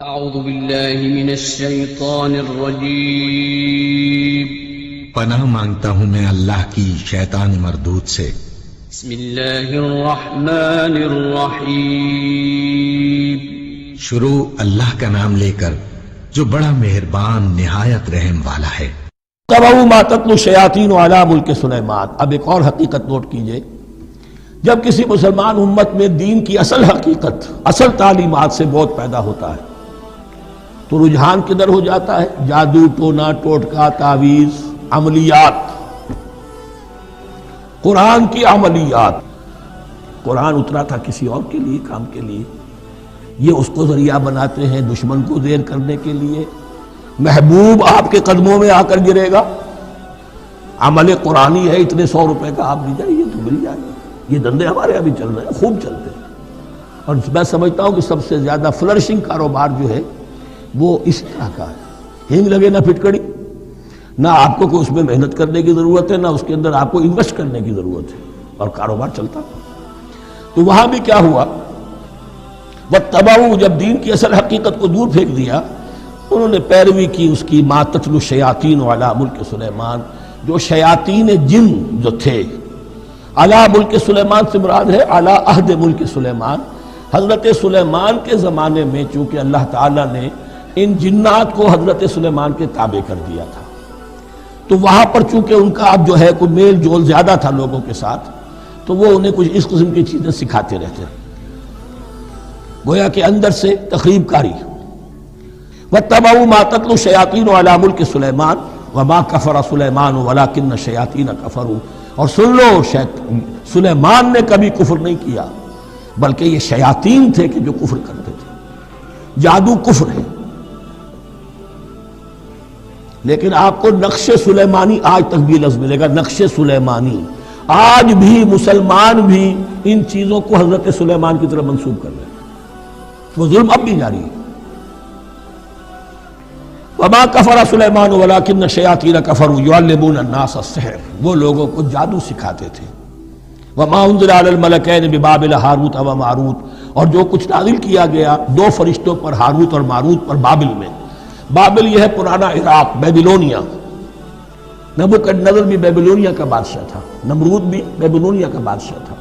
اعوذ باللہ من الشیطان الرجیم پناہ مانگتا ہوں میں اللہ کی شیطان مردود سے۔ بسم اللہ الرحمن الرحیم شروع اللہ کا نام لے کر جو بڑا مہربان نہایت رحم والا ہے۔ تبعوا ما تتلو الشیاطین علی ملک سلیمان۔ اب ایک اور حقیقت نوٹ کیجئے، جب کسی مسلمان امت میں دین کی اصل حقیقت، اصل تعلیمات سے بہت پیدا ہوتا ہے تو رجحان کدھر ہو جاتا ہے؟ جادو، ٹونا، ٹوٹکا، تعویذ، عملیات، قرآن کی عملیات۔ قرآن اترا تھا کسی اور کے لیے، کام کے لیے، یہ اس کو ذریعہ بناتے ہیں دشمن کو زیر کرنے کے لیے۔ محبوب آپ کے قدموں میں آ کر گرے گا، عمل قرآنی ہے، اتنے 100 روپے کا آپ دیجائے یہ تو مل جائے گا۔ یہ دندے ہمارے ابھی چل رہے ہیں، خوب چلتے ہیں، اور میں سمجھتا ہوں کہ سب سے زیادہ فلرشنگ کاروبار جو ہے وہ اس طرح کا ہے۔ ہینگ لگے نہ پھٹکڑی، نہ آپ کو کوئی اس میں محنت کرنے کی ضرورت ہے، نہ اس کے اندر آپ کو انویسٹ کرنے کی ضرورت ہے، اور کاروبار چلتا۔ تو وہاں بھی کیا ہوا، واتبعوا، جب دین کی اصل حقیقت کو دور پھینک دیا، انہوں نے پیروی کی اس کی ما تتلو الشیاطین علی ملک سلیمان، جو شیاطین جن جو تھے۔ علی ملک سلیمان سے مراد ہے علی عہد ملک سلیمان، حضرت سلیمان کے زمانے میں چونکہ اللہ تعالیٰ نے ان جنات کو حضرت سلیمان کے تابع کر دیا تھا، تو وہاں پر چونکہ ان کا اب جو ہے کوئی میل جول زیادہ تھا لوگوں کے ساتھ، تو وہ انہیں کچھ اس قسم کی چیزیں سکھاتے رہتے ہیں، گویا کہ اندر سے تخریب کاری۔ وَاتَّبَعُوا مَا تَتْلُو الشَّيَاطِينُ عَلَى مُلْكِ سُلَيْمَانَ وَمَا كَفَرَ سُلَيْمَانُ وَلَكِنَّ الشَّيَاطِينَ كَفَرُوا۔ اور سن لو، سلیمان نے کبھی کفر نہیں کیا، بلکہ یہ شیاطین تھے کہ جو کفر کرتے تھے۔ جادو کفر ہے، لیکن آپ کو نقش سلیمانی آج تک بھی لفظ ملے گا، نقش سلیمانی۔ آج بھی مسلمان بھی ان چیزوں کو حضرت سلیمان کی طرف منسوب کر رہے ہیں، وہ ظلم اب بھی جاری ہے۔ وما کفر سلیمان ولکن الشیاطین کفروا یعلمون الناس السحر، وہ لوگوں کو جادو سکھاتے تھے۔ وما انزل علی الملکین ببابل ہاروت و ماروت، اور جو کچھ نازل کیا گیا 2 فرشتوں پر، ہاروت اور ماروت پر، بابل میں۔ بابل یہ ہے پرانا عراق، بیبلونیا۔ نبوکدنضر بھی بیبلونیا کا بادشاہ تھا، نمرود بھی بیبلونیا کا بادشاہ تھا۔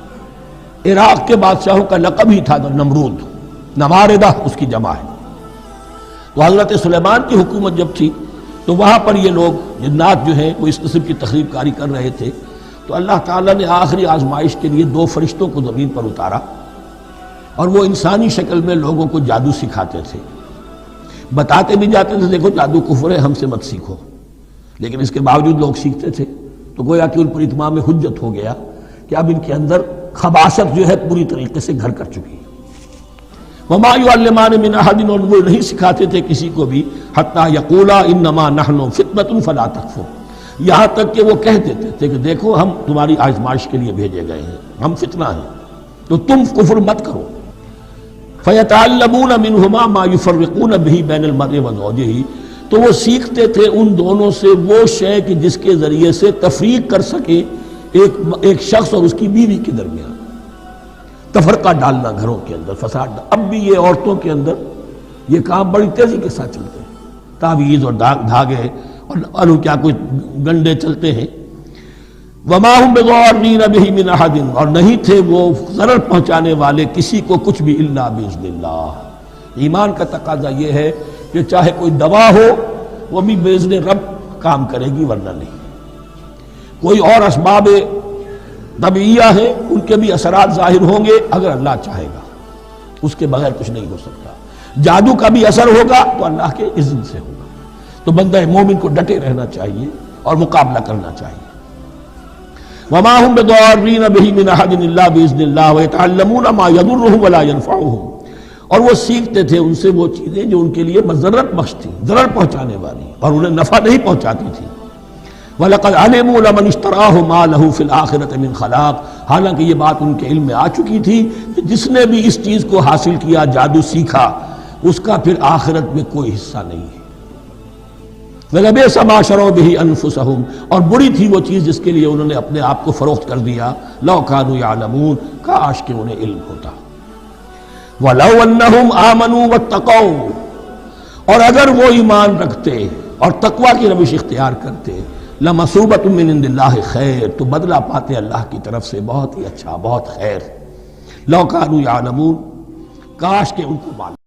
عراق کے بادشاہوں کا لقب ہی تھا نمرود، نماردہ اس کی جمع ہے۔ تو حضرت سلیمان کی حکومت جب تھی تو وہاں پر یہ لوگ جنات جو ہیں وہ اس قسم کی تخریب کاری کر رہے تھے، تو اللہ تعالیٰ نے آخری آزمائش کے لیے 2 فرشتوں کو زمین پر اتارا، اور وہ انسانی شکل میں لوگوں کو جادو سکھاتے تھے، بتاتے بھی جاتے تھے دیکھو جادو کفر ہے، ہم سے مت سیکھو، لیکن اس کے باوجود لوگ سیکھتے تھے۔ تو گویا کہ ان پر اتمام حجت ہو گیا کہ اب ان کے اندر خباثت جو ہے پوری طریقے سے گھر کر چکی ہے۔ وما یعلمان من احد، اور وہ نہیں سکھاتے تھے کسی کو بھی، حتی یقولا انما نحن فتنۃ فلا تکفر، یہاں تک کہ وہ کہہ دیتے تھے کہ دیکھو ہم تمہاری آزمائش کے لیے بھیجے گئے ہیں، ہم فتنہ ہیں، تو تم کفر مت کرو۔ فیتعلمون منہما ما یفرقون به بین المرء وزوجہ، تو وہ سیکھتے تھے ان دونوں سے وہ شے کہ جس کے ذریعے سے تفریق کر سکے ایک شخص اور اس کی بیوی کے درمیان، تفرقہ ڈالنا گھروں کے اندر، فساد۔ اب بھی یہ عورتوں کے اندر یہ کام بڑی تیزی کے ساتھ چلتے ہیں، تعویذ اور دھاگے اور کیا کوئی گنڈے چلتے ہیں۔ وما هم بضارین بہ من احد، اور نہیں تھے وہ ضرر پہنچانے والے کسی کو کچھ بھی الا باذن اللہ۔ ایمان کا تقاضا یہ ہے کہ چاہے کوئی دوا ہو وہ بھی باذن رب کام کرے گی، ورنہ نہیں۔ کوئی اور اسباب طبیعیہ ہیں، ان کے بھی اثرات ظاہر ہوں گے اگر اللہ چاہے گا، اس کے بغیر کچھ نہیں ہو سکتا۔ جادو کا بھی اثر ہوگا تو اللہ کے اذن سے ہوگا۔ تو بندہ مومن کو ڈٹے رہنا چاہیے اور مقابلہ کرنا چاہیے۔ وما هم بضارین بہ من احد الا باذن اللہ ویتعلمون ما یضرهم ولا ینفعهم، اور وہ سیکھتے تھے ان سے وہ چیزیں جو ان کے لیے مضرت بخش تھی، ضرر پہنچانے والی، اور انہیں نفع نہیں پہنچاتی تھی۔ وَلَقَدْ عَلِمُوا لَمَنِ اشْتَرَاهُ مَا لَهُ فِي الْآخِرَةِ مِنْ خَلَاقٍ، حالانکہ یہ بات ان کے علم میں آ چکی تھی کہ جس نے بھی اس چیز کو حاصل کیا، جادو سیکھا، اس کا پھر آخرت میں کوئی حصہ نہیں ہے۔ وَلَبِئْسَ مَا شَرَوْا بِهِ أَنفُسَهُمْ، اور بری تھی وہ چیز جس کے لیے انہوں نے اپنے آپ کو فروخت کر دیا۔ لَوْ كَانُوا يَعْلَمُونَ، کاش کہ انہیں علم ہوتا۔ وَلَوْ أَنَّهُمْ آمَنُوا وَاتَّقَوْا، اور اگر وہ ایمان رکھتے اور تقوی کی روش اختیار کرتے لمثوبۃ من عند اللہ خیر، تو بدلہ پاتے اللہ کی طرف سے بہت ہی اچھا، بہت خیر۔ لو کانوا یعلمون، کاش کہ ان کو معلوم